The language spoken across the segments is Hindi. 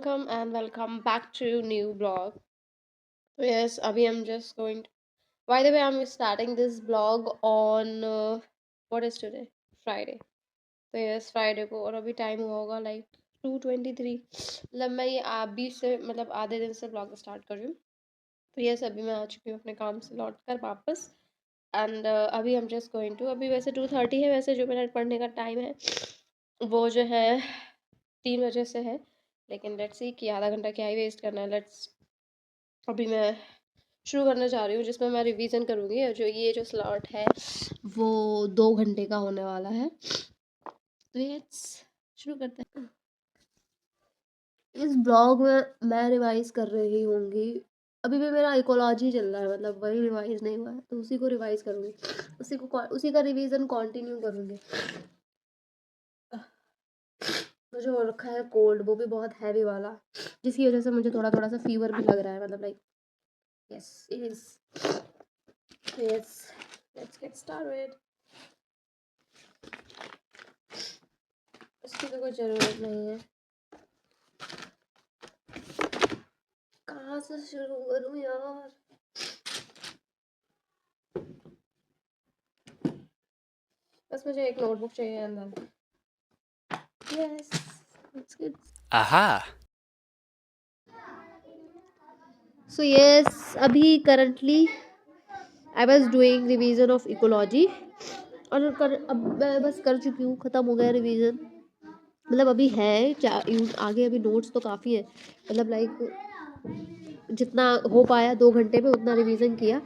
and welcome back to new blog. So yes, Abhi, I'm just going to. By the way, I'm starting this blog on what is today? Friday. तो यस फ्राइडे को और अभी टाइम हुआ होगा लाइक 2:23 मतलब मैं ये आप भी से मतलब आधे दिन से ब्लॉग स्टार्ट कर रही हूँ तो यस अभी मैं आ चुकी हूँ अपने काम से लौट कर वापस एंड अभी हम जस्ट गोइंग टू अभी वैसे 2:30 है वैसे जो मेरा पढ़ने का टाइम है वो जो है 3 बजे से है लेकिन लेट्स सी कि आधा घंटा क्या ही वेस्ट करना है लेट्स अभी मैं शुरू करना चाह रही हूँ जिसमें मैं रिवीजन करूँगी और जो ये जो स्लॉट है वो 2 घंटे का होने वाला है तो ये शुरू करते हैं इस ब्लॉग में मैं रिवाइज कर रही होंगी अभी भी मेरा इकोलॉजी चल रहा है मतलब वही रिवाइज नहीं हुआ है तो उसी को रिवाइज करूँगी उसी का रिवीजन कंटिन्यू करूँगी मुझे हो रखा है कोल्ड वो भी बहुत हैवी वाला जिसकी वजह से मुझे थोड़ा थोड़ा सा फीवर भी लग रहा है मतलब like yes it is yes let's get started इसकी तो कोई ज़रूरत नहीं है कहाँ से शुरू करूँ यार बस मुझे एक नोटबुक चाहिए अंदर yes it's good Aha. So yes अभी currently I was doing revision of ecology और अब मैं बस कर चुकी हूँ ख़त्म हो गया रिवीजन मतलब अभी है आगे अभी नोट्स तो काफ़ी है मतलब लाइक जितना हो पाया 2 घंटे में उतना रिवीजन किया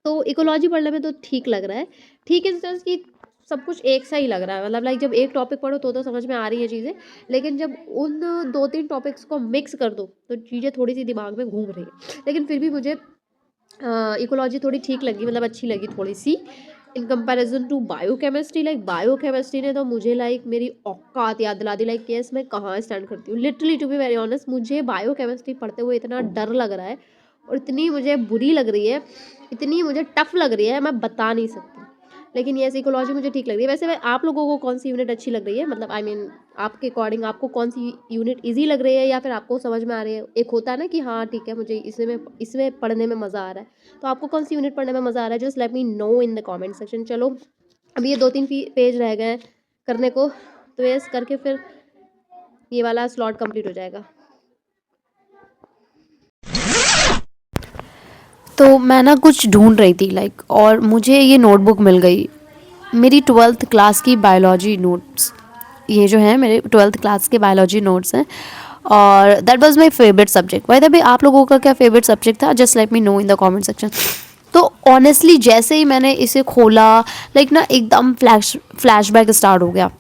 तो इकोलॉजी पढ़ने में तो ठीक लग रहा है ठीक इन सेंस कि सब कुछ एक सा ही लग रहा है मतलब लाइक जब एक टॉपिक पढ़ो तो समझ में आ रही है चीज़ें लेकिन जब उन 2-3 टॉपिक्स को मिक्स कर दो तो चीज़ें थोड़ी सी दिमाग में घूम रही है लेकिन फिर भी मुझे इकोलॉजी थोड़ी ठीक लगी मतलब अच्छी लगी थोड़ी सी in comparison to biochemistry like biochemistry ने तो मुझे लाइक मेरी औकात याद दिला दी लाइक यस मैं कहाँ स्टैंड करती हूँ literally to be very honest मुझे बायोकेमिस्ट्री पढ़ते हुए इतना डर लग रहा है और इतनी मुझे बुरी लग रही है इतनी मुझे टफ लग रही है मैं बता नहीं सकती लेकिन ये साइकोलॉजी मुझे ठीक लग रही है वैसे आप लोगों को कौन सी यूनिट अच्छी लग रही है मतलब आई मीन आपके अकॉर्डिंग आपको कौन सी यूनिट इजी लग रही है या फिर आपको समझ में आ रही है एक होता है ना कि हाँ ठीक है मुझे इसमें पढ़ने में मज़ा आ रहा है तो आपको कौन सी यूनिट पढ़ने में मज़ा आ रहा है just let me know in the comment section चलो अभी ये 2-3 पेज रह गए हैं करने को तो ये करके फिर ये वाला स्लॉट कंप्लीट हो जाएगा तो मैं ना कुछ ढूंढ रही थी लाइक और मुझे ये नोटबुक मिल गई मेरी 12th क्लास की बायोलॉजी नोट्स ये जो है मेरे 12th क्लास के बायोलॉजी नोट्स हैं और that was my favourite subject भाई तभी आप लोगों का क्या फेवरेट सब्जेक्ट था just let me know in the comment section तो ऑनेस्टली जैसे ही मैंने इसे खोला लाइक ना एकदम फ्लैशबैक स्टार्ट हो गया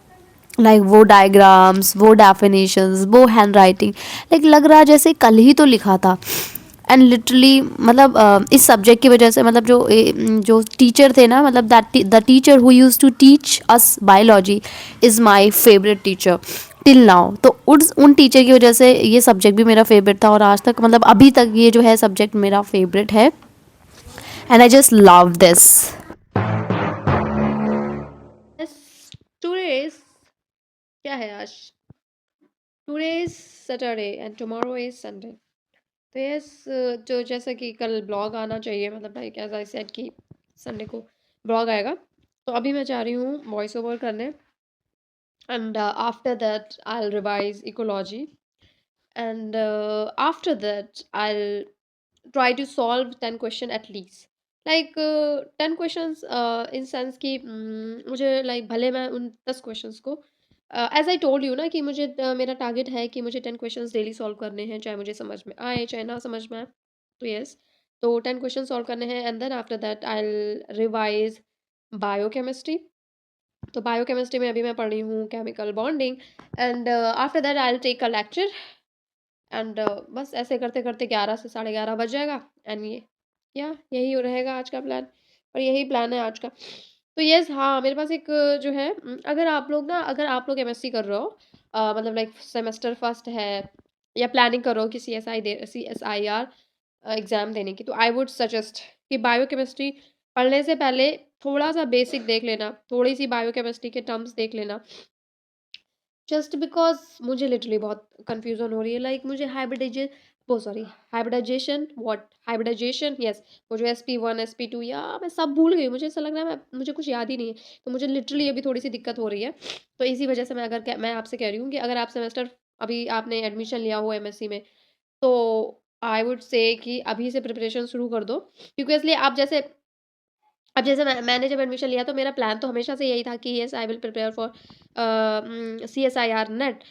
लाइक वो डायग्राम्स वो डेफिनेशंस वो हैंड राइटिंग लाइक लग रहा जैसे कल ही तो लिखा था एंड लिटरली मतलब इस सब्जेक्ट की वजह से मतलब जो टीचर थे ना मतलब that the teacher who use to teach us biology is my favourite teacher till now तो उन टीचर की वजह से ये सब्जेक्ट भी मेरा फेवरेट था और आज तक मतलब अभी तक ये जो है सब्जेक्ट मेरा फेवरेट है and I just love this yes today क्या है आज today is Saturday and tomorrow is Sunday तो यस जो जैसा कि कल ब्लॉग आना चाहिए मतलब लाइक एज आई सेड कि संडे को ब्लॉग आएगा तो अभी मैं चाह रही हूँ वॉइस ओवर करने and after that I'll revise ecology and after that I'll try to solve 10 question at least like 10 questions in sense कि मुझे like भले मैं उन 10 questions को एज आई टोल्ड यू ना कि मुझे मेरा टारगेट है कि मुझे 10 क्वेश्चंस डेली सॉल्व करने हैं चाहे मुझे समझ में आए चाहे ना समझ में आए तो यस तो 10 क्वेश्चन सॉल्व करने हैं and then after that I revise biochemistry तो बायोकेमिस्ट्री में अभी मैं पढ़ रही हूँ chemical bonding and after that I will take a lecture and बस ऐसे करते करते 11 से 11:30 बज जाएगा एंड ये या यही रहेगा आज का प्लान और यही प्लान है आज का तो यस हाँ मेरे पास एक जो है अगर आप लोग एमएससी कर रहे हो मतलब लाइक सेमेस्टर फर्स्ट है या प्लानिंग कर रहे हो कि CSIR एग्ज़ाम देने की तो आई वुड सजेस्ट कि बायोकेमिस्ट्री पढ़ने से पहले थोड़ा सा बेसिक देख लेना थोड़ी सी बायोकेमिस्ट्री के टर्म्स देख लेना जस्ट बिकॉज़ मुझे लिटरली बहुत कन्फ्यूज़न हो रही है, लाइक मुझे हाइब्रिडाइजेशन व्हाट? हाइब्रिडाइजेशन यस, वो जो SP1, SP2 या मैं सब भूल गई हूँ, मुझे ऐसा लग रहा है मुझे कुछ याद ही नहीं है। तो मुझे लिटरली अभी थोड़ी-सी दिक्कत हो रही है। तो इसी वजह से मैं आपसे कह रही हूँ कि अगर आप सेमेस्टर अभी आपने एडमिशन लिया हो एमएससी में, तो आई वुड से कि अभी से प्रिपरेशन शुरू कर दो। क्योंकि इसलिए आप जैसे अब जैसे मैंने जब एडमिशन लिया तो मेरा प्लान तो हमेशा से यही था कि yes I will prepare for CSIR net.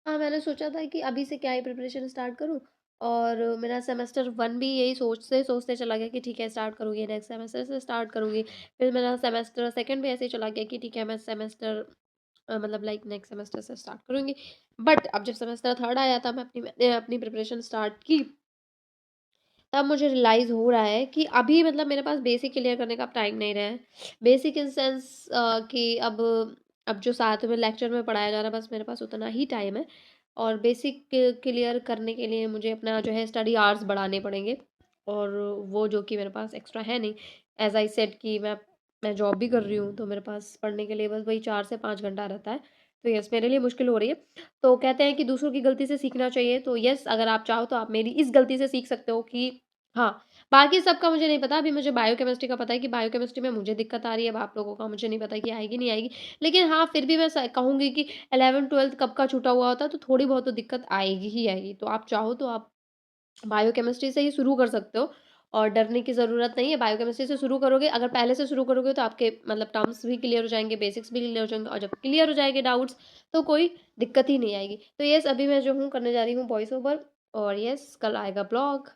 हाँ, मैंने सोचा था कि अभी से क्या ही प्रिपरेशन स्टार्ट करूँ, और मेरा सेमेस्टर 1 भी यही सोचते-सोचते चला गया कि ठीक है स्टार्ट करूँगी, नेक्स्ट सेमेस्टर से स्टार्ट करूँगी। फिर मेरा सेमेस्टर 2 भी ऐसे ही चला गया कि ठीक है मैं सेमेस्टर मतलब लाइक नेक्स्ट सेमेस्टर से स्टार्ट करूँगी। बट अब जब सेमेस्टर 3 आया तब मैंने अपनी प्रिपरेशन स्टार्ट की। तब मुझे रियलाइज़ हो रहा है कि अभी मतलब मेरे पास बेसिक क्लियर करने का अब टाइम नहीं रहा है। बेसिक इन सेंस कि अब जो साथ में लेक्चर में पढ़ाया जा रहा है बस मेरे पास उतना ही टाइम है, और बेसिक क्लियर करने के लिए मुझे अपना जो है स्टडी आवर्स बढ़ाने पड़ेंगे, और वो जो कि मेरे पास एक्स्ट्रा है नहीं। एज़ आई सेड कि मैं जॉब भी कर रही हूँ, तो मेरे पास पढ़ने के लिए बस वही 4 से 5 घंटा रहता है। तो यस, मेरे लिए मुश्किल हो रही है। तो कहते हैं कि दूसरों की गलती से सीखना चाहिए, तो यस अगर आप चाहो तो आप मेरी इस गलती से सीख सकते हो कि हाँ, बाकी सबका मुझे नहीं पता। अभी मुझे बायोकेमिस्ट्री का पता है कि बायोकेमिस्ट्री में मुझे दिक्कत आ रही है, अब आप लोगों का मुझे नहीं पता कि आएगी, नहीं आएगी। लेकिन हाँ, फिर भी मैं कहूँगी कि 11th-12th कब का छूटा हुआ होता है, तो थोड़ी बहुत तो दिक्कत आएगी ही आएगी। तो आप चाहो तो आप बायोकेमिस्ट्री से ही शुरू कर सकते हो, और डरने की ज़रूरत नहीं है। बायोकेमिस्ट्री से शुरू करोगे, अगर पहले से शुरू करोगे तो आपके मतलब टर्म्स भी क्लियर हो जाएँगे, बेसिक्स भी क्लियर हो जाएँगे, और जब क्लियर हो जाएँगे डाउट्स, तो कोई दिक्कत ही नहीं आएगी। तो येस, अभी मैं जो हूँ करने जा रही हूँ वॉइस ओवर, और येस कल आएगा blog.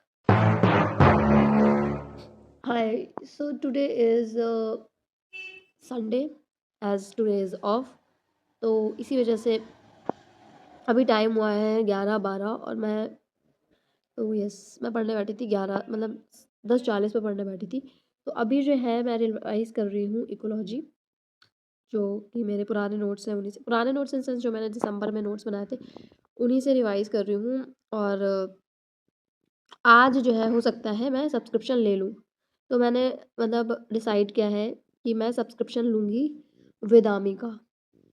Hi, so today is Sunday, as today is off। तो इसी वजह से अभी टाइम हुआ है 11-12, और तो यस मैं पढ़ने बैठी थी 11 मतलब 10:40 पे पढ़ने बैठी थी। तो अभी जो है मैं रिवाइज़ कर रही हूँ इकोलॉजी, जो कि मेरे पुराने नोट्स हैं, उन्हीं से पुराने नोट्स इन सेंस जो मैंने दिसंबर में नोट्स बनाए थे, उन्हीं से रिवाइज़ कर रही हूँ। और आज जो है हो सकता है मैं सब्सक्रिप्शन ले लूँ। तो मैंने मतलब डिसाइड किया है कि मैं सब्सक्रिप्शन लूँगी वेदामी का।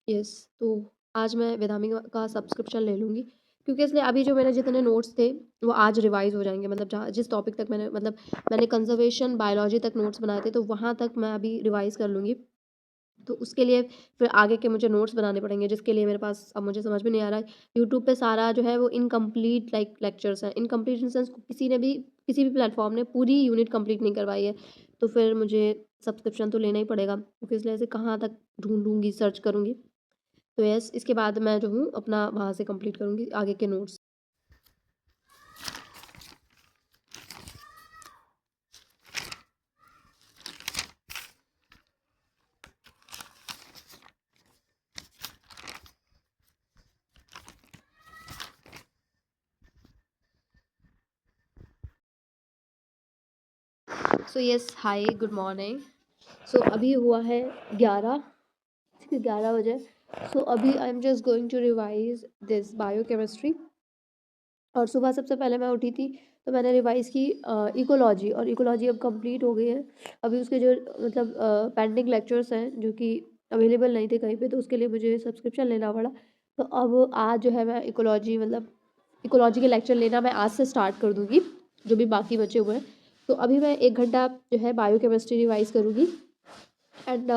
यस, तो आज मैं वेदामी का सब्सक्रिप्शन ले लूँगी, क्योंकि इसलिए अभी जो मेरे जितने नोट्स थे वो आज रिवाइज़ हो जाएँगे। मतलब जहाँ जिस टॉपिक तक मैंने कंज़र्वेशन बायोलॉजी तक नोट्स बनाए थे, तो वहाँ तक मैं अभी रिवाइज़ कर लूँगी। तो उसके लिए फिर आगे के मुझे नोट्स बनाने पड़ेंगे, जिसके लिए मेरे पास अब मुझे समझ में नहीं आ रहा है। यूट्यूब पे सारा जो है वो इनकम्प्लीट लाइक लेक्चर्स हैं। इनकम्प्लीट इन द सेंस किसी भी प्लेटफ़ॉर्म ने पूरी यूनिट कंप्लीट नहीं करवाई है। तो फिर मुझे सब्सक्रिप्शन तो लेना ही पड़ेगा, क्योंकि इसलिए ऐसे कहाँ तक ढूँढूँगी, सर्च करूँगी। तो यस, इसके बाद मैं जो हूँ अपना वहाँ से कंप्लीट करूँगी आगे के नोट्स। सो यस, हाय, गुड मॉर्निंग। सो अभी हुआ है 11, ठीक है 11 बजे। सो अभी I am just going to revise this biochemistry. और सुबह सबसे पहले मैं उठी थी, तो मैंने रिवाइज़ की इकोलॉजी, और इकोलॉजी अब कंप्लीट हो गई है। अभी उसके जो मतलब पेंडिंग लेक्चर्स हैं जो कि अवेलेबल नहीं थे कहीं पे, तो उसके लिए मुझे सब्सक्रिप्शन लेना पड़ा। तो अब आज जो है मैं इकोलॉजी के लेक्चर लेना मैं आज से स्टार्ट कर दूँगी, जो भी बाकी बचे हुए हैं। तो अभी मैं 1 घंटा जो है बायोकेमिस्ट्री रिवाइज़ करूँगी, एंड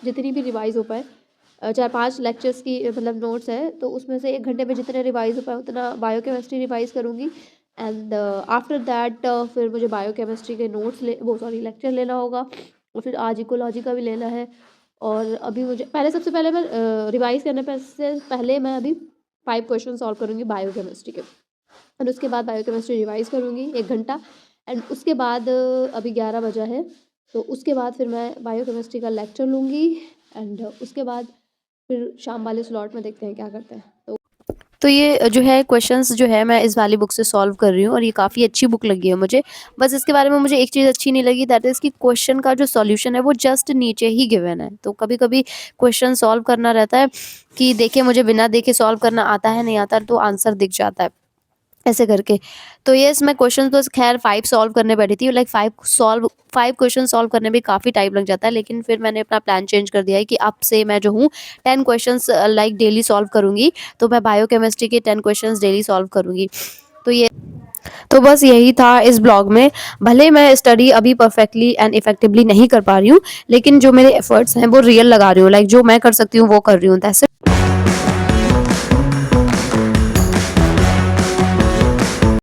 जितनी भी रिवाइज़ हो पाए 4-5 लेक्चर्स की मतलब नोट्स हैं, तो उसमें से 1 घंटे में जितने रिवाइज़ हो पाए उतना बायोकेमिस्ट्री रिवाइज़ करूँगी। एंड आफ्टर दैट फिर मुझे बायोकेमिस्ट्री के लेक्चर लेना होगा, और फिर आज इकोलॉजी का भी लेना है। और अभी मुझे सबसे पहले मैं रिवाइज़ करने से पहले मैं अभी 5 क्वेश्चन सॉल्व करूँगी बायोकेमिस्ट्री के। एंड उसके बाद बायोकेमिस्ट्री रिवाइज़ करूँगी 1 घंटा, एंड उसके बाद अभी 11 बजा है, तो उसके बाद फिर मैं बायोकेमिस्ट्री का लेक्चर लूँगी, एंड उसके बाद फिर शाम वाले स्लॉट में देखते हैं क्या करते हैं। तो ये जो है क्वेश्चंस जो है मैं इस वाली बुक से सॉल्व कर रही हूँ, और ये काफ़ी अच्छी बुक लगी है मुझे। बस इसके बारे में मुझे एक चीज़ अच्छी नहीं लगी, दैट इज़ कि क्वेश्चन का जो सॉल्यूशन है वो जस्ट नीचे ही गिवन है। तो कभी-कभी क्वेश्चन सॉल्व करना रहता है कि देखिए मुझे बिना देखे सॉल्व करना आता है, नहीं आता तो आंसर दिख जाता है। ऐसे करके। तो यस, मैं क्वेश्चन तो खैर 5 सॉल्व करने बैठी थी, लाइक 5 क्वेश्चन सॉल्व करने में काफ़ी टाइम लग जाता है, लेकिन फिर मैंने अपना प्लान चेंज कर दिया है कि अब से मैं जो हूँ 10 क्वेश्चंस लाइक डेली सॉल्व करूँगी। तो मैं बायोकेमिस्ट्री के 10 क्वेश्चंस डेली सॉल्व करूँगी। तो ये तो बस यही था इस ब्लॉग में। भले मैं स्टडी अभी परफेक्टली एंड इफेक्टिवली नहीं कर पा रही हूँ, लेकिन जो मेरे एफर्ट्स हैं वो रियल लगा रही हूँ, लाइक जो मैं कर सकती हूँ वो कर रही हूँ, दैट्स